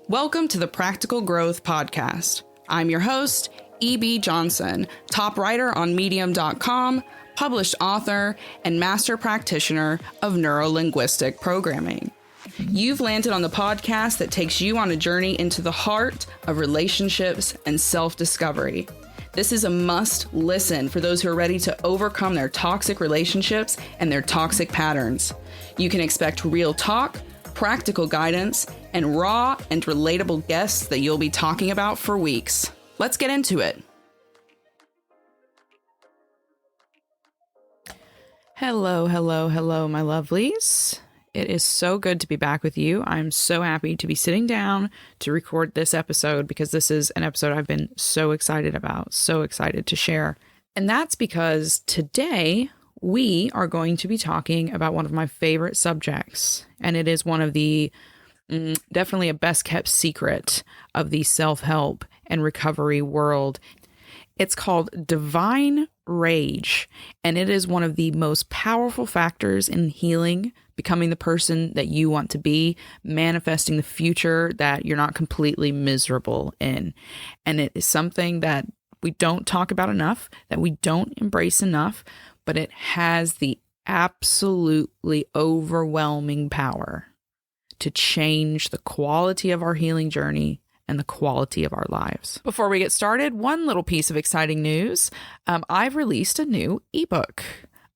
Welcome to the Practical Growth Podcast. I'm your host, E.B. Johnson, top writer on Medium.com, published author, and master practitioner of neuro-linguistic programming. You've landed on the podcast that takes you on a journey into the heart of relationships and self-discovery. This is a must listen for those who are ready to overcome their toxic relationships and their toxic patterns. You can expect real talk, practical guidance, and raw and relatable guests that you'll be talking about for weeks. Let's get into it. Hello, my lovelies. It is so good to be back with you. I'm so happy to be sitting down to record this episode because this is an episode I've been so excited about, so excited to share. And that's because today we are going to be talking about one of my favorite subjects, and it is one of the definitely a best kept secret of the self-help and recovery world. It's called divine rage, and it is one of the most powerful factors in healing, becoming the person that you want to be, manifesting the future that you're not completely miserable in. And it is something that we don't talk about enough, that we don't embrace enough, but it has the absolutely overwhelming power to change the quality of our healing journey and the quality of our lives. Before we get started, one little piece of exciting news. I've released a new ebook,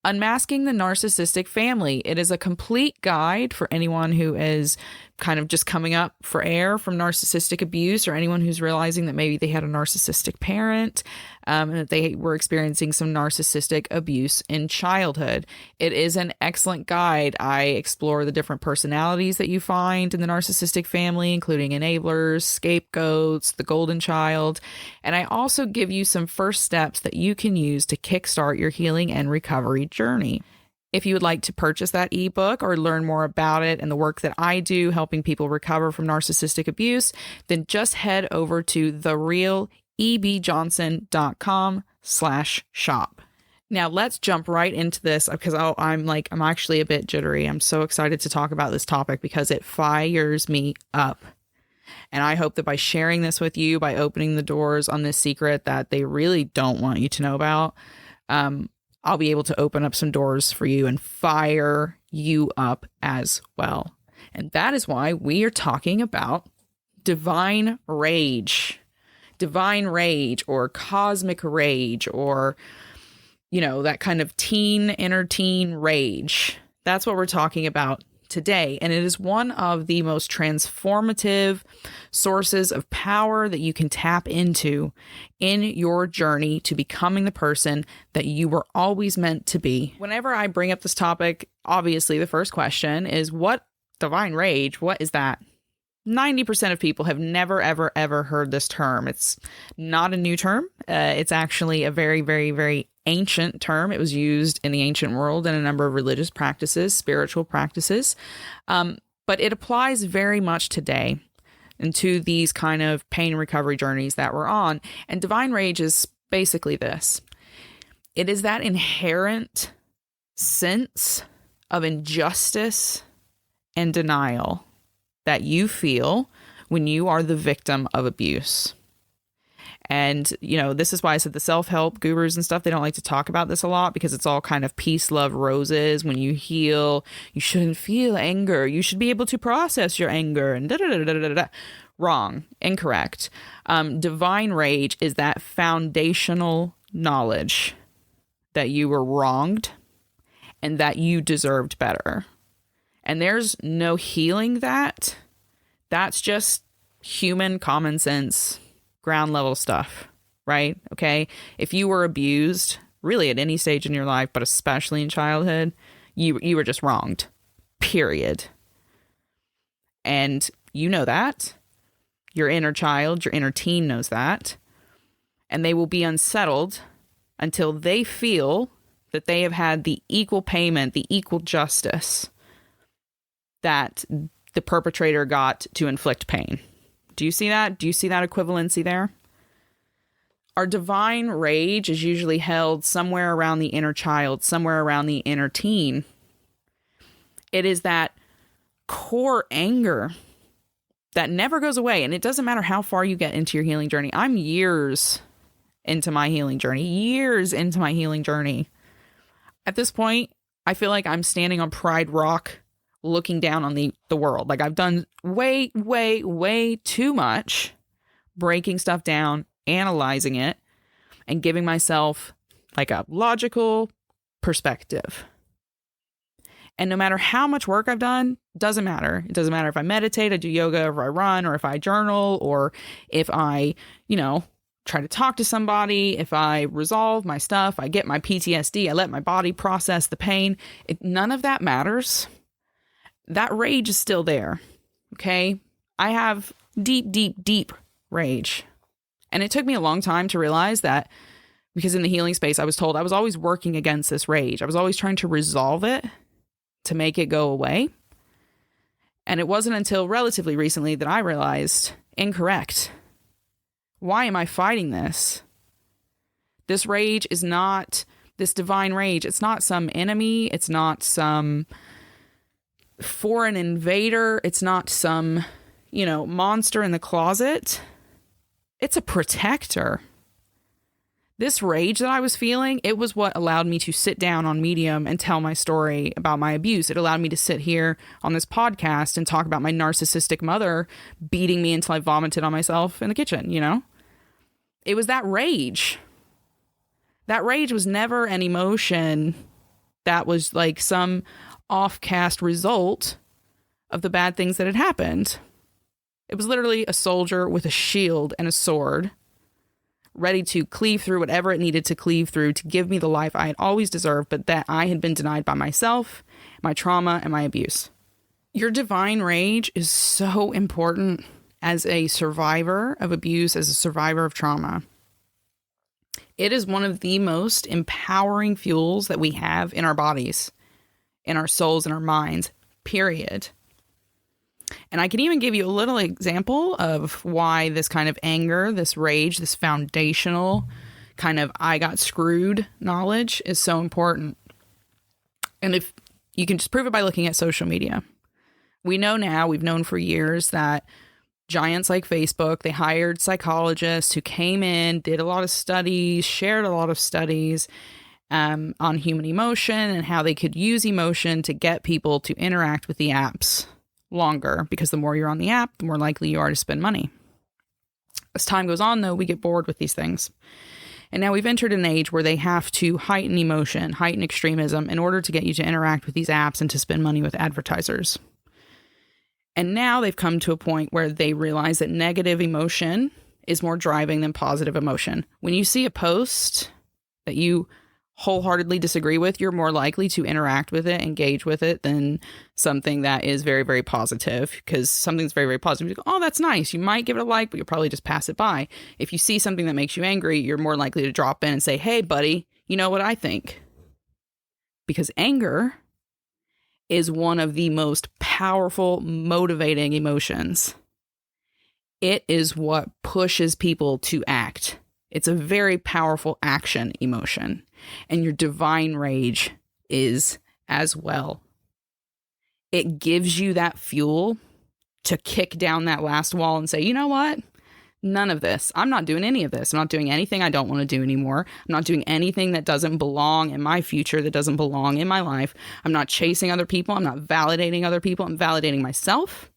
Unmasking the Narcissistic Family. It is a complete guide for anyone who is kind of just coming up for air from narcissistic abuse, or anyone who's realizing that maybe they had a narcissistic parent and that they were experiencing some narcissistic abuse in childhood. It is an excellent guide. I explore the different personalities that you find in the narcissistic family, including enablers, scapegoats, the golden child. And I also give you some first steps that you can use to kickstart your healing and recovery journey. If you would like to purchase that ebook or learn more about it and the work that I do helping people recover from narcissistic abuse, then just head over to therealebjohnson.com/shop. Now let's jump right into this because I'm actually a bit jittery. I'm so excited to talk about this topic because it fires me up. And I hope that by sharing this with you, by opening the doors on this secret that they really don't want you to know about, I'll be able to open up some doors for you and fire you up as well. And that is why we are talking about divine rage or cosmic rage, or, that kind of inner teen rage. That's what we're talking about today. And it is one of the most transformative sources of power that you can tap into in your journey to becoming the person that you were always meant to be. Whenever I bring up this topic, obviously the first question is, what divine rage? What is that? 90% of people have never, ever, ever heard this term. It's not a new term. It's actually a very, very, very ancient term. It was used in the ancient world in a number of religious practices, spiritual practices. But it applies very much today into these kind of pain recovery journeys that we're on. And divine rage is basically this. It is that inherent sense of injustice and denial that you feel when you are the victim of abuse. And, this is why I said the self-help gurus and stuff, they don't like to talk about this a lot because it's all kind of peace, love, roses. When you heal, you shouldn't feel anger. You should be able to process your anger and da-da-da-da-da-da. Wrong. Incorrect. Divine rage is that foundational knowledge that you were wronged and that you deserved better. And there's no healing that. That's just human common sense, ground level stuff, right? Okay. If you were abused, really at any stage in your life, but especially in childhood, you were just wronged, period. And you know that. Your inner child, your inner teen knows that. And they will be unsettled until they feel that they have had the equal payment, the equal justice that the perpetrator got to inflict pain. Do you see that? Do you see that equivalency there? Our divine rage is usually held somewhere around the inner child, somewhere around the inner teen. It is that core anger that never goes away. And it doesn't matter how far you get into your healing journey. I'm years into my healing journey. At this point, I feel like I'm standing on Pride Rock looking down on the world. Like I've done way, way, way too much breaking stuff down, analyzing it, and giving myself like a logical perspective. And no matter how much work I've done, doesn't matter. It doesn't matter if I meditate, I do yoga, or if I run, or if I journal, or if I, try to talk to somebody, if I resolve my stuff, I get my PTSD, I let my body process the pain. None of that matters. That rage is still there. Okay? I have deep, deep, deep rage. And it took me a long time to realize that, because in the healing space, I was told I was always working against this rage. I was always trying to resolve it, to make it go away. And it wasn't until relatively recently that I realized, incorrect. Why am I fighting this? This rage is not this divine rage. It's not some enemy. It's not some foreign invader. It's not some, monster in the closet. It's a protector. This rage that I was feeling, it was what allowed me to sit down on Medium and tell my story about my abuse. It allowed me to sit here on this podcast and talk about my narcissistic mother beating me until I vomited on myself in the kitchen, It was that rage. That rage was never an emotion that was like some off-cast result of the bad things that had happened. It was literally a soldier with a shield and a sword, ready to cleave through whatever it needed to cleave through to give me the life I had always deserved, but that I had been denied by myself, my trauma, and my abuse. Your divine rage is so important as a survivor of abuse, as a survivor of trauma. It is one of the most empowering fuels that we have in our bodies, in our souls, in our minds, period. And I can even give you a little example of why this kind of anger, this rage, this foundational kind of I got screwed knowledge is so important. And if you can just prove it by looking at social media. We know now, we've known for years that giants like Facebook, they hired psychologists who came in, did a lot of studies, shared a lot of studies on human emotion and how they could use emotion to get people to interact with the apps longer, because the more you're on the app, the more likely you are to spend money. As time goes on, though, we get bored with these things. And now we've entered an age where they have to heighten emotion, heighten extremism in order to get you to interact with these apps and to spend money with advertisers. And now they've come to a point where they realize that negative emotion is more driving than positive emotion. When you see a post that you wholeheartedly disagree with, you're more likely to interact with it, engage with it, than something that is very, very positive. Because something's very, very positive, you go, oh, that's nice. You might give it a like, but you'll probably just pass it by. If you see something that makes you angry, you're more likely to drop in and say, hey, buddy, you know what I think? Because anger is one of the most powerful, motivating emotions. It is what pushes people to act. It's a very powerful action emotion. And your divine rage is as well. It gives you that fuel to kick down that last wall and say, you know what? None of this. I'm not doing any of this. I'm not doing anything I don't want to do anymore. I'm not doing anything that doesn't belong in my future, that doesn't belong in my life. I'm not chasing other people. I'm not validating other people. I'm validating myself.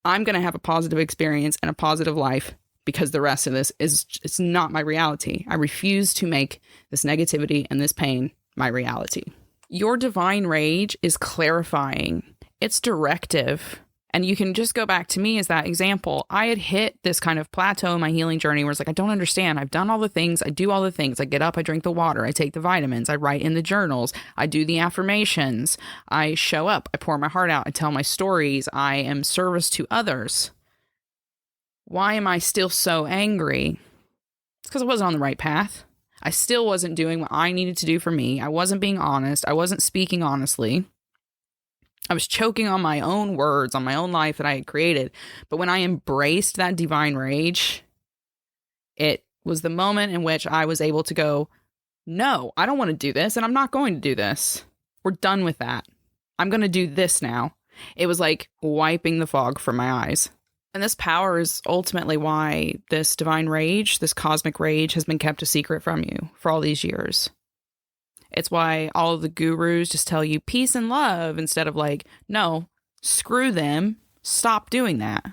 I'm going to have a positive experience and a positive life, because the rest of this it's not my reality. I refuse to make this negativity and this pain my reality. Your divine rage is clarifying. It's directive. And you can just go back to me as that example. I had hit this kind of plateau in my healing journey where it's like, I don't understand. I've done all the things. I do all the things. I get up, I drink the water, I take the vitamins, I write in the journals, I do the affirmations, I show up, I pour my heart out, I tell my stories, I am service to others. Why am I still so angry? It's because I wasn't on the right path. I still wasn't doing what I needed to do for me. I wasn't being honest. I wasn't speaking honestly. I was choking on my own words, on my own life that I had created. But when I embraced that divine rage, it was the moment in which I was able to go, no, I don't want to do this, and I'm not going to do this. We're done with that. I'm going to do this now. It was like wiping the fog from my eyes. And this power is ultimately why this divine rage, this cosmic rage, has been kept a secret from you for all these years. It's why all of the gurus just tell you peace and love instead of like, no, screw them, stop doing that.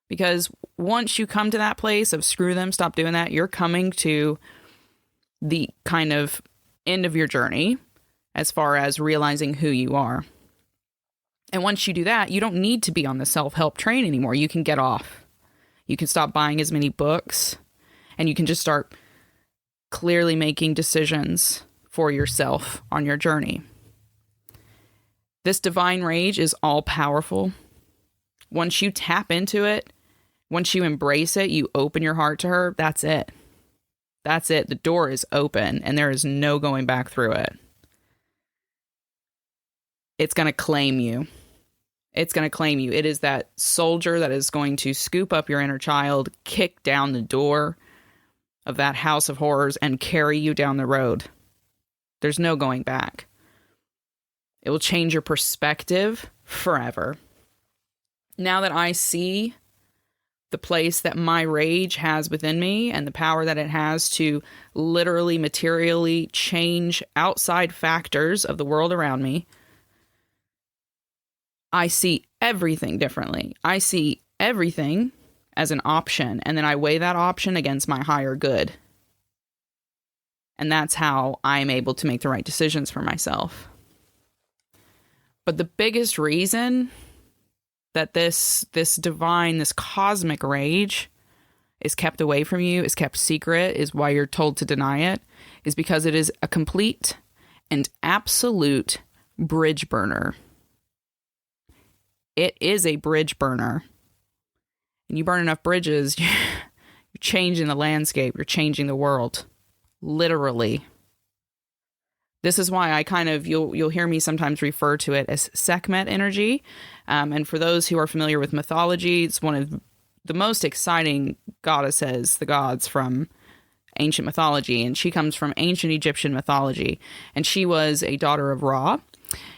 Because once you come to that place of screw them, stop doing that, you're coming to the kind of end of your journey as far as realizing who you are. And once you do that, you don't need to be on the self-help train anymore. You can get off. You can stop buying as many books, and you can just start clearly making decisions for yourself on your journey. This divine rage is all powerful. Once you tap into it, once you embrace it, you open your heart to her, that's it. That's it. The door is open, and there is no going back through it. It's going to claim you. It's going to claim you. It is that soldier that is going to scoop up your inner child, kick down the door of that house of horrors, and carry you down the road. There's no going back. It will change your perspective forever. Now that I see the place that my rage has within me and the power that it has to literally, materially change outside factors of the world around me, I see everything differently. I see everything as an option, and then I weigh that option against my higher good. And that's how I'm able to make the right decisions for myself. But the biggest reason that this divine, this cosmic rage is kept away from you, is kept secret, is why you're told to deny it, is because it is a complete and absolute bridge burner. It is a bridge burner. And you burn enough bridges, you're changing the landscape, you're changing the world. Literally. This is why I kind of, you'll hear me sometimes refer to it as Sekhmet energy. And for those who are familiar with mythology, it's one of the most exciting goddesses, the gods from ancient mythology. And she comes from ancient Egyptian mythology. And she was a daughter of Ra.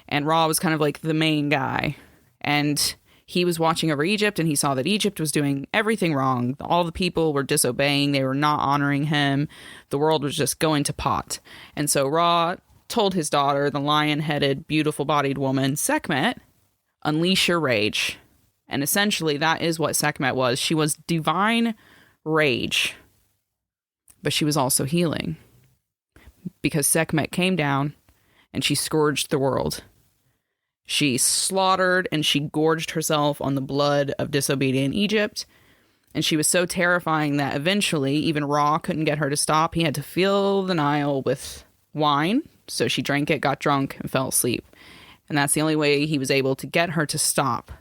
And Ra was kind of like the main guy. And he was watching over Egypt, and he saw that Egypt was doing everything wrong. All the people were disobeying. They were not honoring him. The world was just going to pot. And so Ra told his daughter, the lion-headed, beautiful-bodied woman, Sekhmet, unleash your rage. And essentially, that is what Sekhmet was. She was divine rage. But she was also healing. Because Sekhmet came down, and she scourged the world. She slaughtered and she gorged herself on the blood of disobedient Egypt. And she was so terrifying that eventually even Ra couldn't get her to stop. He had to fill the Nile with wine. So she drank it, got drunk, and fell asleep. And that's the only way he was able to get her to stop.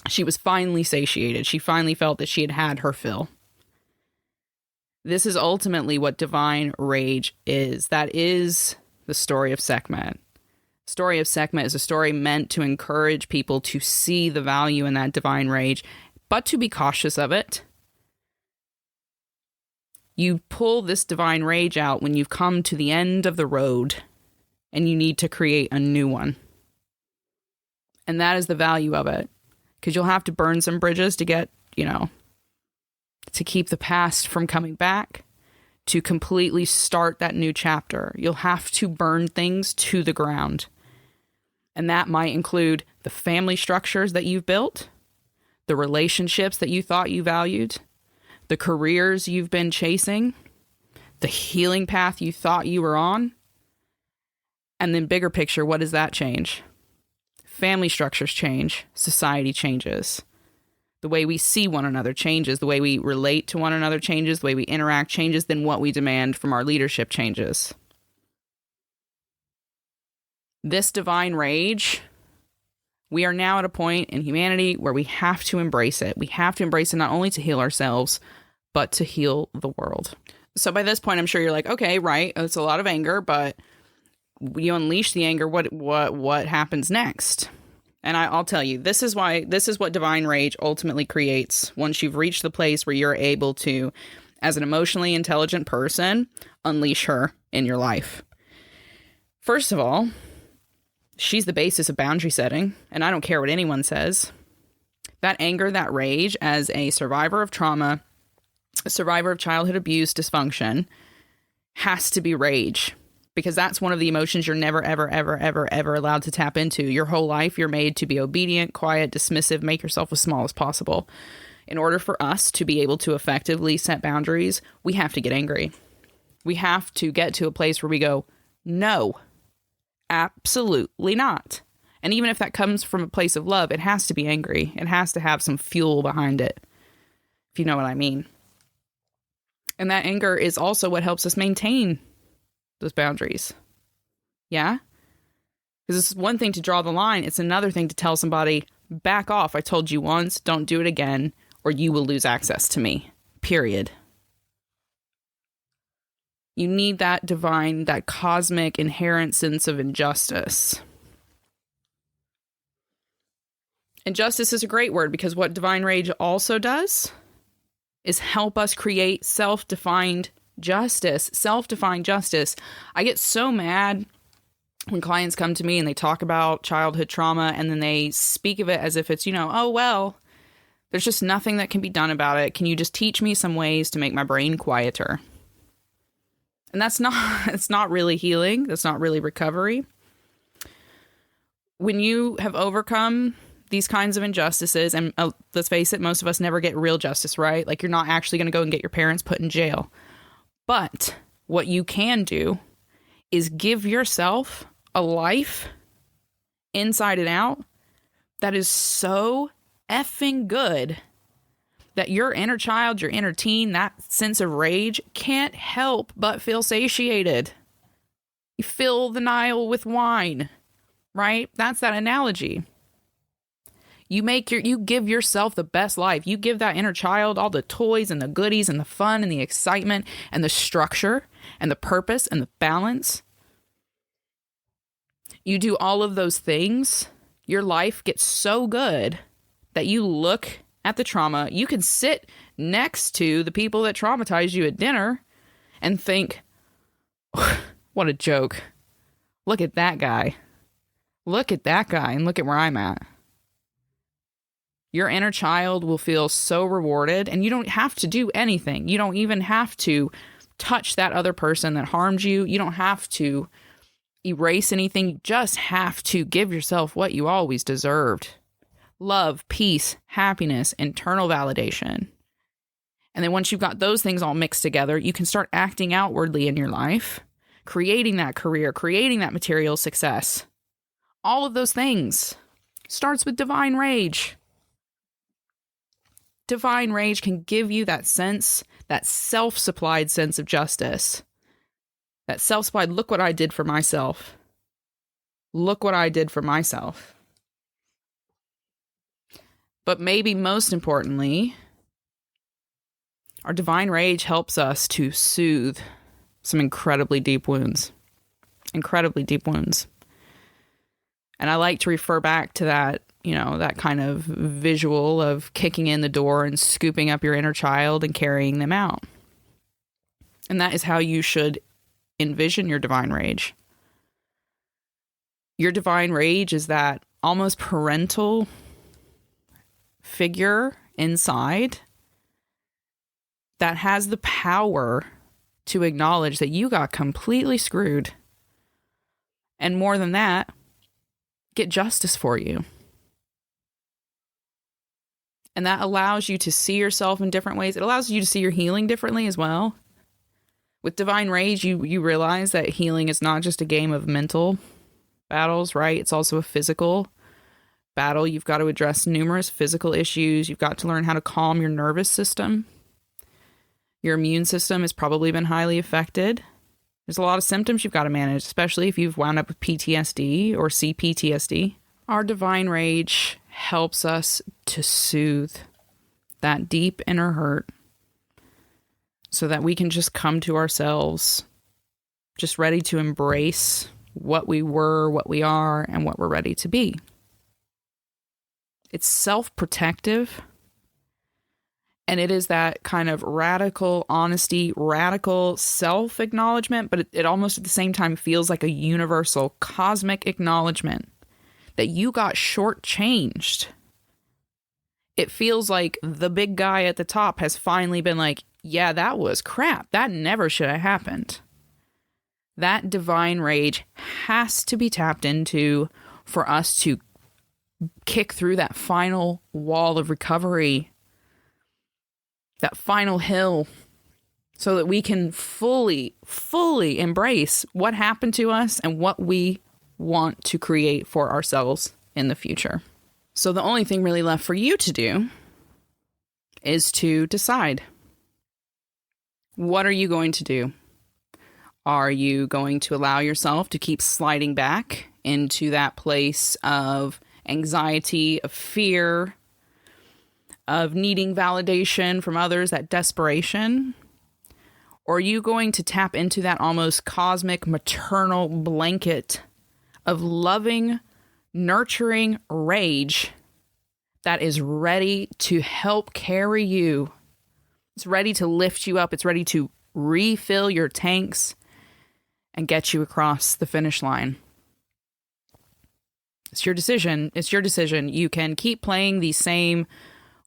She was finally satiated. She finally felt that she had had her fill. This is ultimately what divine rage is. That is the story of Sekhmet. Story of Sekhmet is a story meant to encourage people to see the value in that divine rage, but to be cautious of it. You pull this divine rage out when you've come to the end of the road and you need to create a new one. And that is the value of it. Because you'll have to burn some bridges to get, to keep the past from coming back, to completely start that new chapter. You'll have to burn things to the ground. And that might include the family structures that you've built, the relationships that you thought you valued, the careers you've been chasing, the healing path you thought you were on. And then bigger picture, what does that change? Family structures change. Society changes. The way we see one another changes. The way we relate to one another changes. The way we interact changes. Then what we demand from our leadership changes. This divine rage, we are now at a point in humanity where we have to embrace it. We have to embrace it not only to heal ourselves, but to heal the world. So by this point, I'm sure you're like, okay, right, it's a lot of anger, but you unleash the anger. What happens next? And I'll tell you, this is what divine rage ultimately creates. Once you've reached the place where you're able to, as an emotionally intelligent person, unleash her in your life. First of all, she's the basis of boundary setting, and I don't care what anyone says. That anger, that rage, as a survivor of trauma, a survivor of childhood abuse, dysfunction, has to be rage, because that's one of the emotions you're never, ever, ever, ever, ever allowed to tap into. Your whole life, you're made to be obedient, quiet, dismissive, make yourself as small as possible. In order for us to be able to effectively set boundaries, we have to get angry. We have to get to a place where we go, no, absolutely not. And even if that comes from a place of love, it has to be angry. It has to have some fuel behind it, if you know what I mean. And that anger is also what helps us maintain those boundaries. Yeah? Because it's one thing to draw the line. It's another thing to tell somebody, back off. I told you once, don't do it again, or you will lose access to me. Period. You need that divine, that cosmic, inherent sense of injustice. Injustice is a great word, because what divine rage also does is help us create self-defined justice. Self-defined justice. I get so mad when clients come to me and they talk about childhood trauma, and then they speak of it as if it's, oh, well, there's just nothing that can be done about it. Can you just teach me some ways to make my brain quieter? And it's not really healing. That's not really recovery. When you have overcome these kinds of injustices, and let's face it, most of us never get real justice, right? Like, you're not actually going to go and get your parents put in jail. But what you can do is give yourself a life inside and out that is so effing good that your inner child, your inner teen, that sense of rage can't help but feel satiated. You fill the Nile with wine, right? That's that analogy. You give yourself the best life. You give that inner child all the toys and the goodies and the fun and the excitement and the structure and the purpose and the balance. You do all of those things. Your life gets so good that you look at the trauma. You can sit next to the people that traumatized you at dinner and think, what a joke. Look at that guy. Look at that guy, and look at where I'm at. Your inner child will feel so rewarded, and you don't have to do anything. You don't even have to touch that other person that harmed you. You don't have to erase anything. You just have to give yourself what you always deserved. Love, peace, happiness, internal validation. And then once you've got those things all mixed together, you can start acting outwardly in your life, creating that career, creating that material success. All of those things starts with divine rage. Divine rage can give you that sense, that self-supplied sense of justice. That self-supplied, look what I did for myself. Look what I did for myself. But maybe most importantly, our divine rage helps us to soothe some incredibly deep wounds. Incredibly deep wounds. And I like to refer back to that, that kind of visual of kicking in the door and scooping up your inner child and carrying them out. And that is how you should envision your divine rage. Your divine rage is that almost parental figure inside that has the power to acknowledge that you got completely screwed. And more than that, get justice for you. And that allows you to see yourself in different ways. It allows you to see your healing differently as well. With divine rage, you realize that healing is not just a game of mental battles, right? It's also a physical battle. You've got to address numerous physical issues. You've got to learn how to calm your nervous system. Your immune system has probably been highly affected. There's a lot of symptoms you've got to manage, especially if you've wound up with PTSD or CPTSD. Our divine rage helps us to soothe that deep inner hurt so that we can just come to ourselves, just ready to embrace what we were, what we are, and what we're ready to be. It's self-protective, and it is that kind of radical honesty, radical self-acknowledgement, but it almost at the same time feels like a universal cosmic acknowledgement that you got shortchanged it feels like the big guy at the top has finally been like, yeah, that was crap. That never should have happened. That divine rage has to be tapped into for us to kick through that final wall of recovery, that final hill, so that we can fully embrace what happened to us and what we want to create for ourselves in the future. So the only thing really left for you to do is to decide. What are you going to do? Are you going to allow yourself to keep sliding back into that place of anxiety, of fear, of needing validation from others, that desperation? Or are you going to tap into that almost cosmic maternal blanket of loving, nurturing rage that is ready to help carry you? It's ready to lift you up. It's ready to refill your tanks and get you across the finish line. It's your decision. It's your decision. You can keep playing these same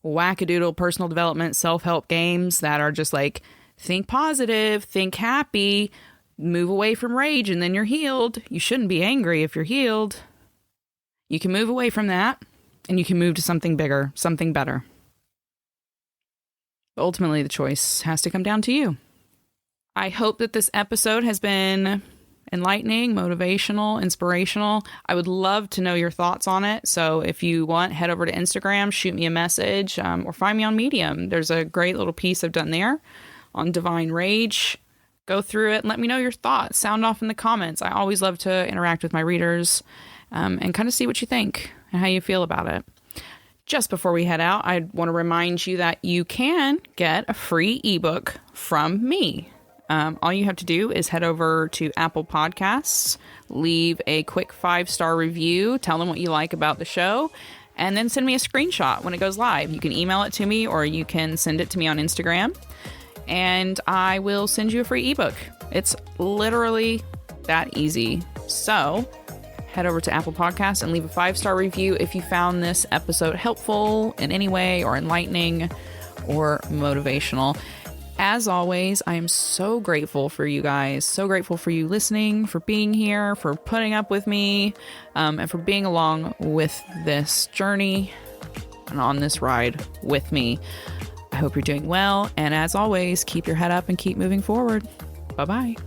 wackadoodle personal development self-help games that are just like, think positive, think happy, move away from rage, and then you're healed. You shouldn't be angry if you're healed. You can move away from that, and you can move to something bigger, something better. But ultimately, the choice has to come down to you. I hope that this episode has been enlightening, motivational, inspirational. I would love to know your thoughts on it. So if you want, head over to Instagram, shoot me a message, or find me on Medium. There's a great little piece I've done there on divine rage. Go through it and let me know your thoughts. Sound off in the comments. I always love to interact with my readers and kind of see what you think and how you feel about it. Just before we head out, I want to remind you that you can get a free ebook from me. All you have to do is head over to Apple Podcasts, leave a quick 5-star review, tell them what you like about the show, and then send me a screenshot when it goes live. You can email it to me or you can send it to me on Instagram, and I will send you a free ebook. It's literally that easy. So head over to Apple Podcasts and leave a 5-star review if you found this episode helpful in any way or enlightening or motivational. As always, I am so grateful for you guys, so grateful for you listening, for being here, for putting up with me, and for being along with this journey and on this ride with me. I hope you're doing well, and as always, keep your head up and keep moving forward. Bye-bye.